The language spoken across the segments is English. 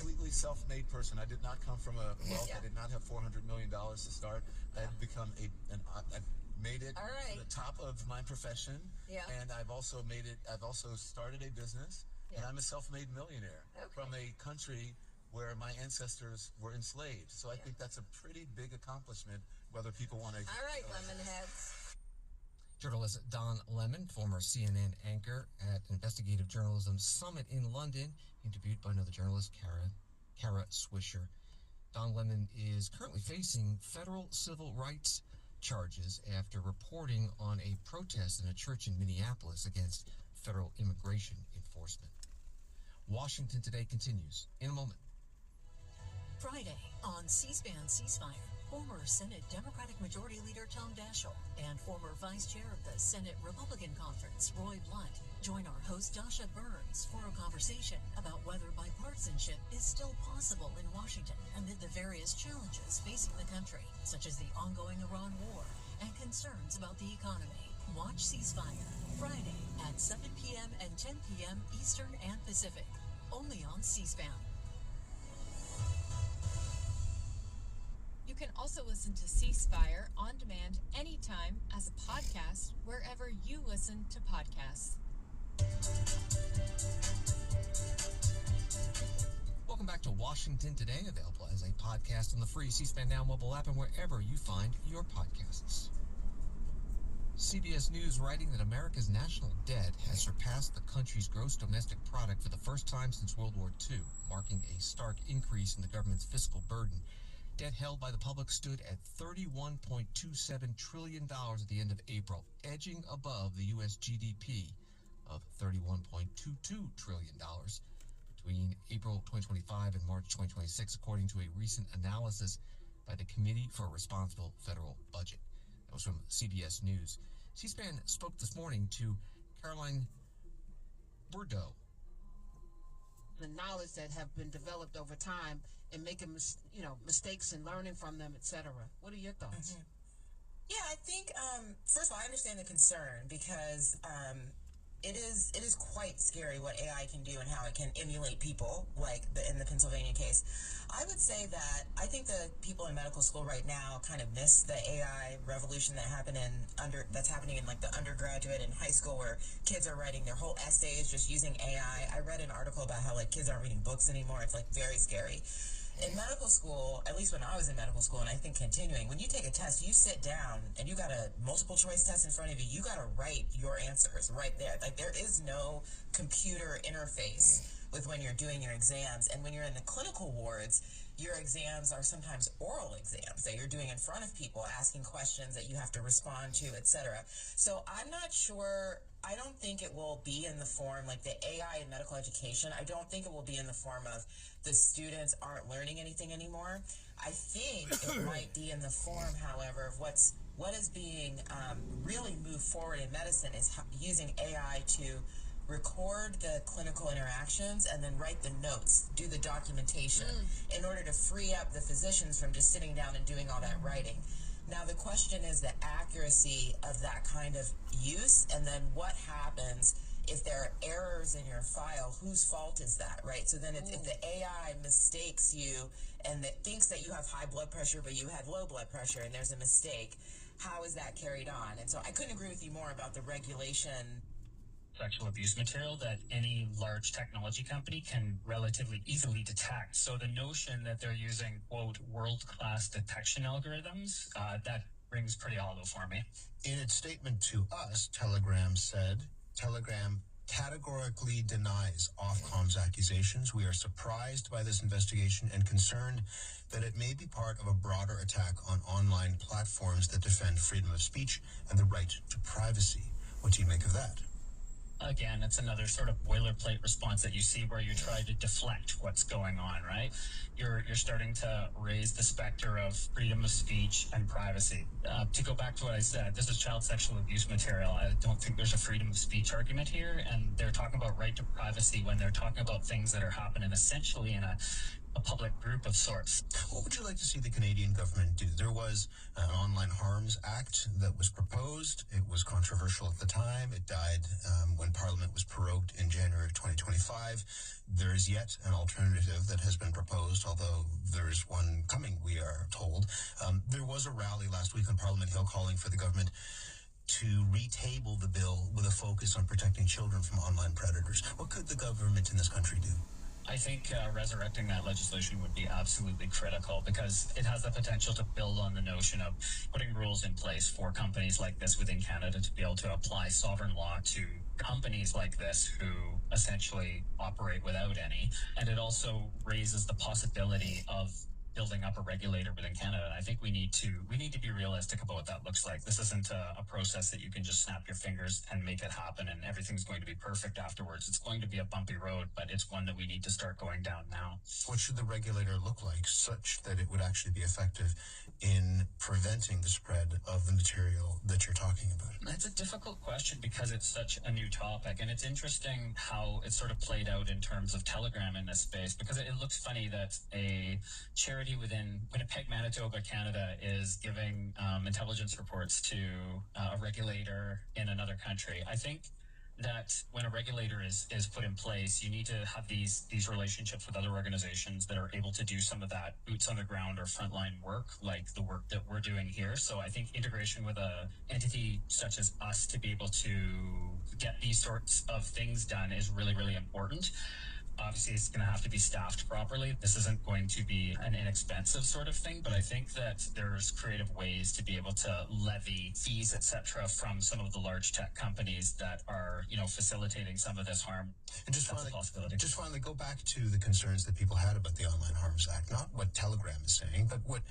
completely self-made person. I did not come from a wealth. I did not have $400 million to start. I had become I've made it to the top of my profession. And I've also started a business. And I'm a self-made millionaire from a country where my ancestors were enslaved. So I think that's a pretty big accomplishment, whether people want to... All right, Lemonheads. Journalist Don Lemon, former CNN anchor at Investigative Journalism Summit in London, interviewed by another journalist, Kara Swisher. Don Lemon is currently facing federal civil rights charges after reporting on a protest in a church in Minneapolis against federal immigration enforcement. Washington Today continues in a moment. Friday on C-SPAN Ceasefire, former Senate Democratic Majority Leader Tom Daschle and former Vice Chair of the Senate Republican Conference, Roy Blunt, join our host Dasha Burns for a conversation about whether bipartisanship is still possible in Washington amid the various challenges facing the country, such as the ongoing Iran war and concerns about the economy. Watch Ceasefire Friday at 7 p.m. and 10 p.m. Eastern and Pacific, only on C-SPAN. You can also listen to Ceasefire on demand anytime as a podcast wherever you listen to podcasts. Welcome back to Washington Today, available as a podcast on the free C-SPAN Now mobile app and wherever you find your podcasts. CBS News writing that America's national debt has surpassed the country's gross domestic product for the first time since World War II, marking a stark increase in the government's fiscal burden. Debt held by the public stood at $31.27 trillion at the end of April, edging above the U.S. GDP of $31.22 trillion between April 2025 and March 2026, according to a recent analysis by the Committee for a Responsible Federal Budget. That was from CBS News. C-SPAN spoke this morning to Caroline Bourdeau. The knowledge that have been developed over time and making mistakes and learning from them, etc. What are your thoughts? Yeah, I think first of all, I understand the concern because it is quite scary what AI can do and how it can emulate people, like in the Pennsylvania case. I would say that I think the people in medical school right now kind of miss the AI revolution that's happening in like the undergraduate and high school, where kids are writing their whole essays just using AI. I read an article about how like kids aren't reading books anymore. It's like very scary. In medical school, at least when I was in medical school, and I think continuing, when you take a test, you sit down and you got a multiple choice test in front of you. You got to write your answers right there. Like there is no computer interface with when you're doing your exams. And when you're in the clinical wards, your exams are sometimes oral exams that you're doing in front of people, asking questions that you have to respond to, etc. So I'm not sure. I don't think it will be in the form like the AI in medical education. I don't think it will be in the form of the students aren't learning anything anymore. I think it might be in the form, however, of what is being really moved forward in medicine is using AI to record the clinical interactions and then write the notes, do the documentation in order to free up the physicians from just sitting down and doing all that writing. Now, the question is the accuracy of that kind of use, and then what happens if there are errors in your file. Whose fault is that, right? So then if the AI mistakes you and that thinks that you have high blood pressure, but you had low blood pressure and there's a mistake, how is that carried on? And so I couldn't agree with you more about the regulation. Sexual abuse material that any large technology company can relatively easily detect. So the notion that they're using, quote, world-class detection algorithms, that rings pretty hollow for me. In its statement to us, Telegram said, Telegram categorically denies Ofcom's accusations. We are surprised by this investigation and concerned that it may be part of a broader attack on online platforms that defend freedom of speech and the right to privacy. What do you make of that? Again, it's another sort of boilerplate response that you see where you try to deflect what's going on, right? You're starting to raise the specter of freedom of speech and privacy. To go back to what I said, this is child sexual abuse material. I don't think there's a freedom of speech argument here, and they're talking about right to privacy when they're talking about things that are happening essentially in a a public group of sorts. What would you like to see the Canadian government do? There was an Online Harms Act that was proposed. It was controversial at the time. It died when Parliament was prorogued in January of 2025. There is yet an alternative that has been proposed, although there is one coming, we are told. There was a rally last week on Parliament Hill calling for the government to retable the bill with a focus on protecting children from online predators. What could the government in this country do? I think resurrecting that legislation would be absolutely critical because it has the potential to build on the notion of putting rules in place for companies like this within Canada to be able to apply sovereign law to companies like this who essentially operate without any. And it also raises the possibility of building up a regulator within Canada. And I think we need to be realistic about what that looks like. This isn't a process that you can just snap your fingers and make it happen and everything's going to be perfect afterwards. It's going to be a bumpy road, but it's one that we need to start going down now. What should the regulator look like such that it would actually be effective in preventing the spread of the material that you're talking about? That's a difficult question because it's such a new topic, and it's interesting how it sort of played out in terms of Telegram in this space, because it looks funny that a charity within Winnipeg, Manitoba, Canada is giving intelligence reports to a regulator in another country. I think that when a regulator is put in place, you need to have these relationships with other organizations that are able to do some of that boots on the ground or frontline work, like the work that we're doing here. So I think integration with a entity such as us to be able to get these sorts of things done is really, really important. Obviously, it's going to have to be staffed properly. This isn't going to be an inexpensive sort of thing, but I think that there's creative ways to be able to levy fees, etc., from some of the large tech companies that are, facilitating some of this harm. And just finally, go back to the concerns that people had about the Online Harms Act. Not what Telegram is saying, but what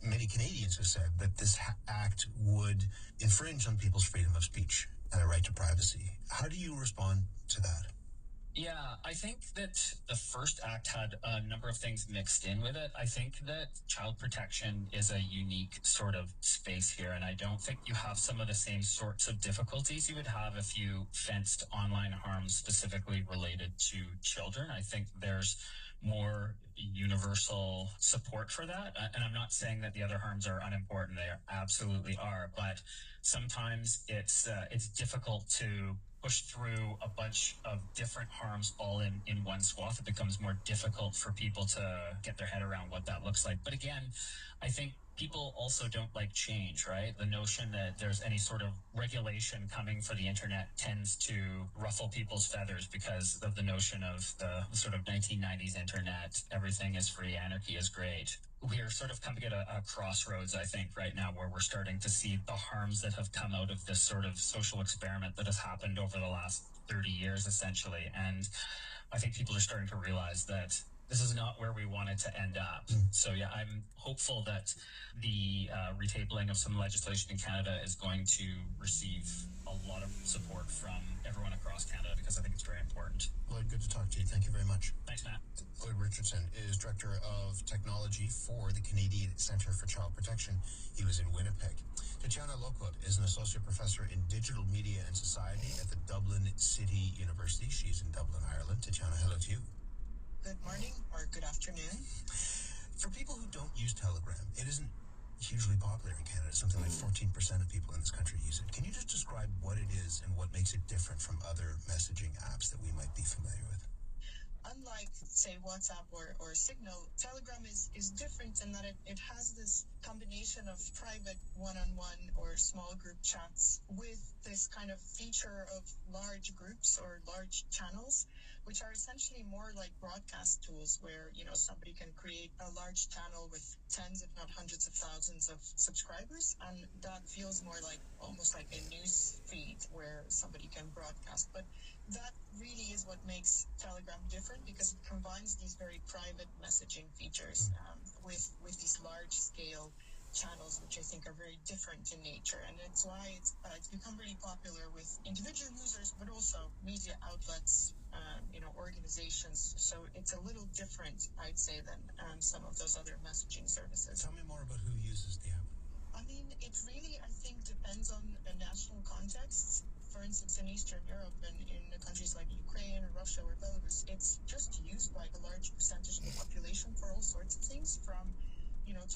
many Canadians have said, that this act would infringe on people's freedom of speech and a right to privacy. How do you respond to that? Yeah, I think that the first act had a number of things mixed in with it. I think that child protection is a unique sort of space here, and I don't think you have some of the same sorts of difficulties you would have if you fenced online harm specifically related to children. I think there's more universal support for that. And I'm not saying that the other harms are unimportant. They absolutely are. But sometimes it's difficult to push through a bunch of different harms all in one swath. It becomes more difficult for people to get their head around what that looks like. But again, I think people also don't like change, right? The notion that there's any sort of regulation coming for the internet tends to ruffle people's feathers because of the notion of the sort of 1990s internet. Everything is free, anarchy is great. We are sort of coming at a crossroads, I think, right now, where we're starting to see the harms that have come out of this sort of social experiment that has happened over the last 30 years, essentially. And I think people are starting to realize that this is not where we wanted to end up. So, yeah, I'm hopeful that the retabling of some legislation in Canada is going to receive a lot of support from everyone across Canada because I think it's very important. Lloyd, good to talk to you. Thank you very much. Thanks, Matt. Lloyd Richardson is Director of Technology for the Canadian Centre for Child Protection. He was in Winnipeg. Tatiana Lockwood is an Associate Professor in Digital Media and Society at the Dublin City University. She's in Dublin, Ireland. Tatiana, hello to you. Good morning or good afternoon. For people who don't use Telegram, it isn't hugely popular in Canada. Something like 14% of people in this country use it. Can you just describe what it is and what makes it different from other messaging apps that we might be familiar with? Unlike, say, WhatsApp or Signal, Telegram is different in that it has this combination of private one-on-one or small group chats with this kind of feature of large groups or large channels, which are essentially more like broadcast tools where, somebody can create a large channel with tens, if not hundreds of thousands of subscribers. And that feels more like almost like a news feed where somebody can broadcast. But that really is what makes Telegram different because it combines these very private messaging features with these large-scale channels, which I think are very different in nature. And it's why it's become really popular with individual users, but also media outlets, organizations. So it's a little different, I'd say, than some of those other messaging services. Tell me more about who uses the app. I mean, it really, I think, depends on the national context. For for instance, in Eastern Europe and in countries like Ukraine or Russia or Belarus, it's just used by a large percentage of the population for all sorts of things, from,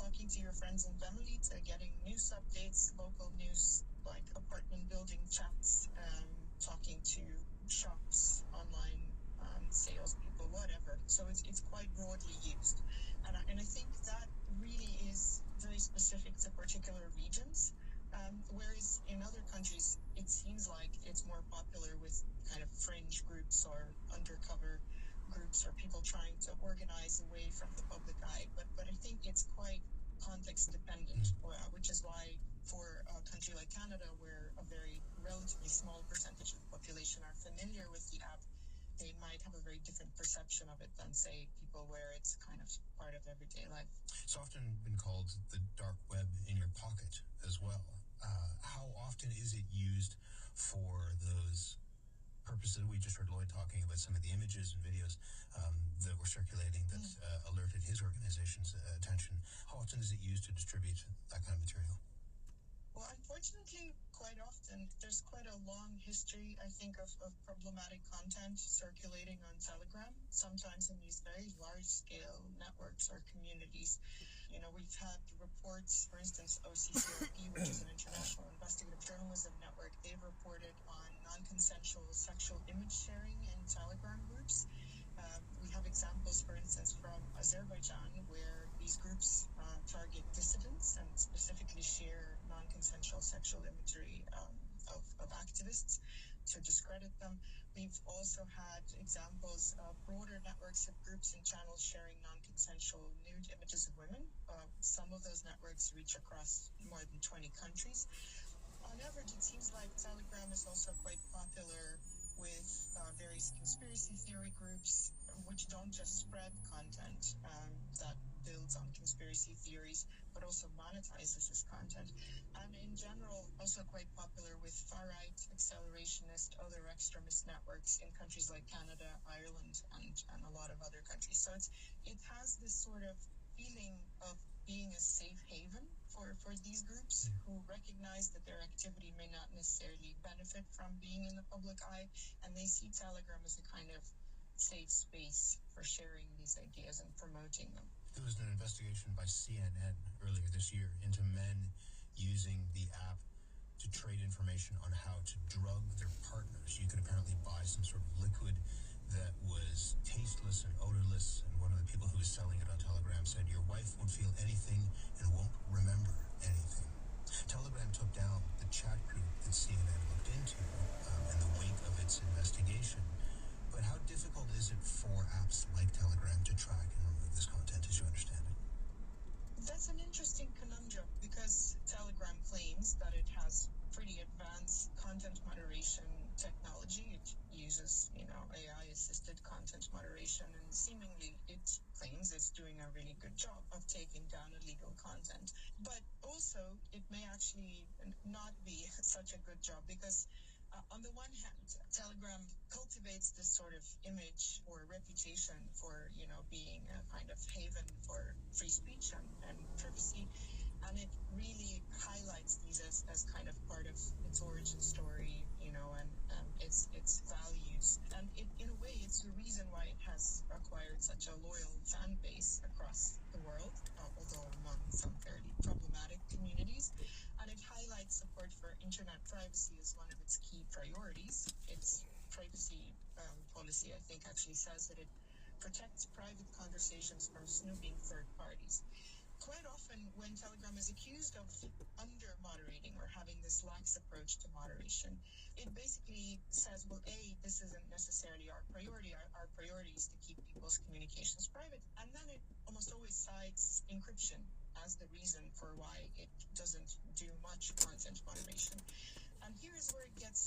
talking to your friends and family to getting news updates, local news, like apartment building chats, talking to shops, online salespeople, whatever. So it's quite broadly used. And I think that really is very specific to particular regions. Whereas in other countries, it seems like it's more popular with kind of fringe groups or undercover groups or people trying to organize away from the public eye. But I think it's quite context dependent, which is why for a country like Canada, where a very relatively small percentage of the population are familiar with the app, they might have a very different perception of it than, say, people where it's kind of part of everyday life. It's often been called the dark web in your pocket as well. How often is it used for those purposes? We just heard Lloyd talking about some of the images and videos that were circulating that alerted his organization's attention. How often is it used to distribute that kind of material? Well, unfortunately, quite often. There's quite a long history, I think, of problematic content circulating on Telegram, sometimes in these very large-scale networks or communities. We've had reports, for instance, OCCRP, which is an international investigative journalism network, they've reported on non-consensual sexual image sharing in Telegram groups. We have examples, for instance, from Azerbaijan, where these groups target dissidents and specifically share non-consensual sexual imagery of activists to discredit them. We've also had examples of broader networks of groups and channels sharing non-consensual nude images of women. Some of those networks reach across more than 20 countries. On average, it seems like Telegram is also quite popular with various conspiracy theory groups, which don't just spread content that builds on conspiracy theories, but also monetizes this content. And in general, also quite popular with far-right, accelerationist, other extremist networks in countries like Canada, Ireland, and a lot of other countries. So it has this sort of feeling of being a safe haven for these groups who recognize that their activity may not necessarily benefit from being in the public eye, and they see Telegram as a kind of safe space for sharing these ideas and promoting them. There was an investigation by CNN earlier this year into men using the app to trade information on how to drug their partners. You could apparently buy some sort of liquid that was tasteless and odorless, and one of the people who was selling it on Telegram said, "Your wife won't feel anything and won't remember anything." Telegram took down the chat group that CNN looked into in the wake of its investigation. But how difficult is it for apps like Telegram to track and remove this content, as you understand it? That's an interesting conundrum, because Telegram claims that it has pretty advanced content moderation technology. It uses, AI-assisted content moderation, and seemingly it claims it's doing a really good job of taking down illegal content. But also, it may actually not be such a good job, because on the one hand, Telegram cultivates this sort of image or reputation for, being a kind of haven for free speech and privacy, and it really highlights these as kind of part of its origin story, and its values. And in a way, it's the reason why it has acquired such a loyal fan base across the world, although among some fairly problematic communities. And it highlights support for internet privacy as one of its key priorities. Its privacy policy, I think, actually says that it protects private conversations from snooping third parties. Quite often, when Telegram is accused of under-moderating or having this lax approach to moderation, it basically says, well, this isn't necessarily our priority. Our priority is to keep people's communications private. And then it almost always cites encryption as the reason for why it doesn't do much content moderation. And here's where it gets